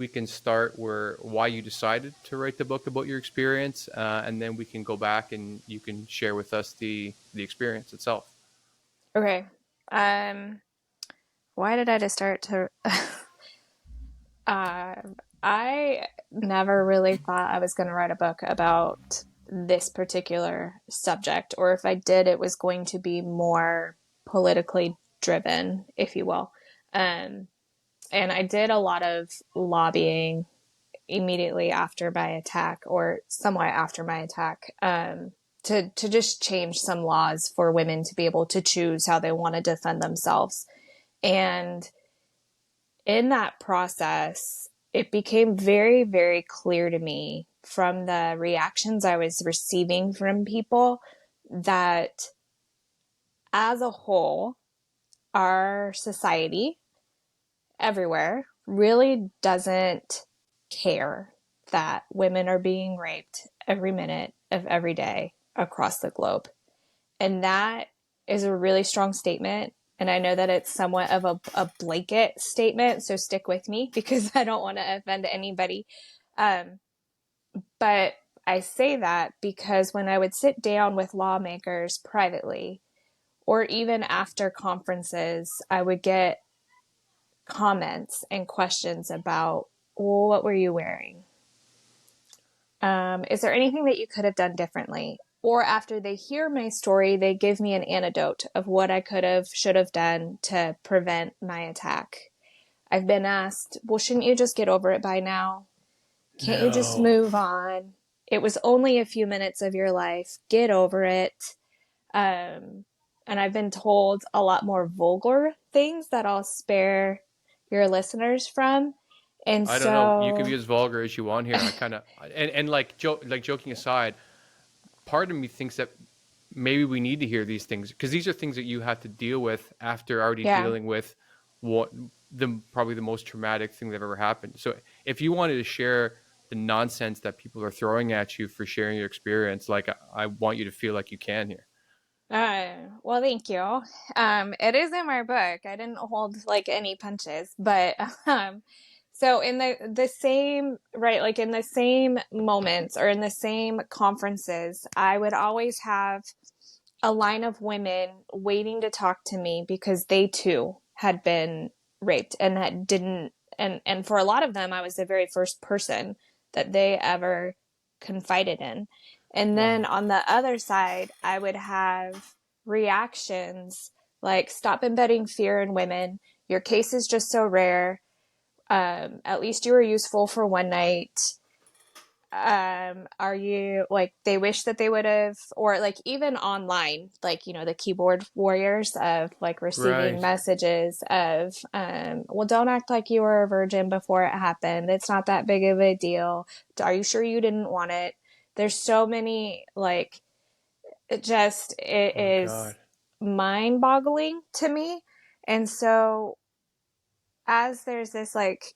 we can start where why you decided to write the book about your experience, and then we can go back and you can share with us the experience itself. Okay. Um, why did I just start to uh I never really thought I was going to write a book about this particular subject, or if I did, it was going to be more politically driven, if you will. Um, and I did a lot of lobbying immediately after my attack, or somewhat after my attack, to just change some laws for women to be able to choose how they want to defend themselves. And in that process, it became very, very clear to me from the reactions I was receiving from people that as a whole, our society everywhere really doesn't care that women are being raped every minute of every day across the globe. And that is a really strong statement. And I know that it's somewhat of a blanket statement, so stick with me because I don't want to offend anybody. Um, but I say that because when I would sit down with lawmakers privately, or even after conferences, I would get comments and questions about, well, what were you wearing? Is there anything that you could have done differently? Or after they hear my story, they give me an anecdote of what I could have, should have done to prevent my attack. I've been asked, well, shouldn't you just get over it by now? Can't you just No. move on? It was only a few minutes of your life. Get over it. Um, and I've been told a lot more vulgar things that I'll spare your listeners from. And I don't know. You can be so, as vulgar as you want here. I kind of and like joking aside, part of me thinks that maybe we need to hear these things because these are things that you have to deal with after already yeah. dealing with what the probably the most traumatic thing that ever happened. So if you wanted to share the nonsense that people are throwing at you for sharing your experience, like I want you to feel like you can here. Well, thank you. It is in my book. I didn't hold like any punches, but so in the same right, like in the same moments or in the same conferences, I would always have a line of women waiting to talk to me because they too had been raped and that didn't and for a lot of them I was the very first person that they ever confided in. And then Wow. on the other side, I would have reactions like stop embedding fear in women. Your case is just so rare. At least you were useful for one night. Are you like they wish that they would have, or like even online, like the keyboard warriors of like receiving Right. messages of well, don't act like you were a virgin before it happened, it's not that big of a deal, are you sure you didn't want it? There's so many, like, it Oh my is God. mind boggling to me. And so as there's this like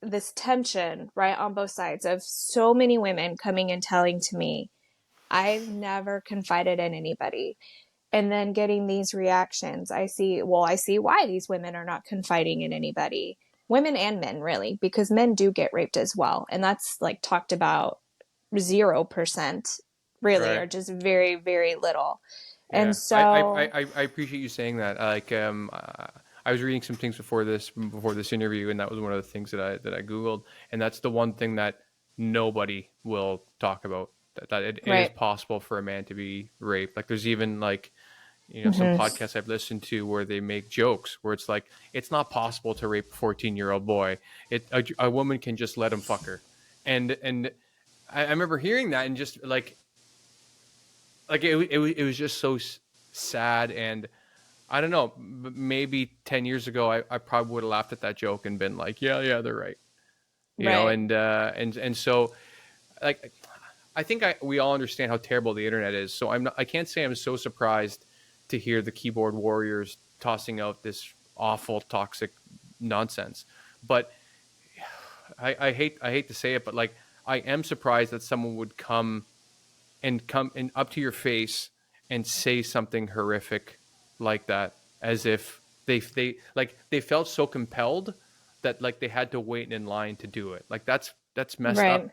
this tension right on both sides of so many women coming and telling to me I've never confided in anybody, and then getting these reactions, I see why these women are not confiding in anybody, women and men really, because men do get raped as well, and that's like talked about 0% really, or Right. just very, very little. And Yeah, I, I, so I, I appreciate you saying that. Like, I was reading some things before this interview, and that was one of the things that I googled, and that's the one thing that nobody will talk about. That it is right. possible for a man to be raped. Like, there's even like some Mm-hmm. podcasts I've listened to where they make jokes where it's like it's not possible to rape a 14-year-old boy. A woman can just let him fuck her, and I remember hearing that and just like it was just so sad. And I don't know, maybe 10 years ago I probably would have laughed at that joke and been like, yeah, they're right, Right. and so like I think we all understand how terrible the internet is, so I can't say I'm so surprised to hear the keyboard warriors tossing out this awful toxic nonsense. But I hate to say it, but like I am surprised that someone would come and up to your face and say something horrific like that, as if they felt so compelled that like they had to wait in line to do it. Like that's messed Right. up.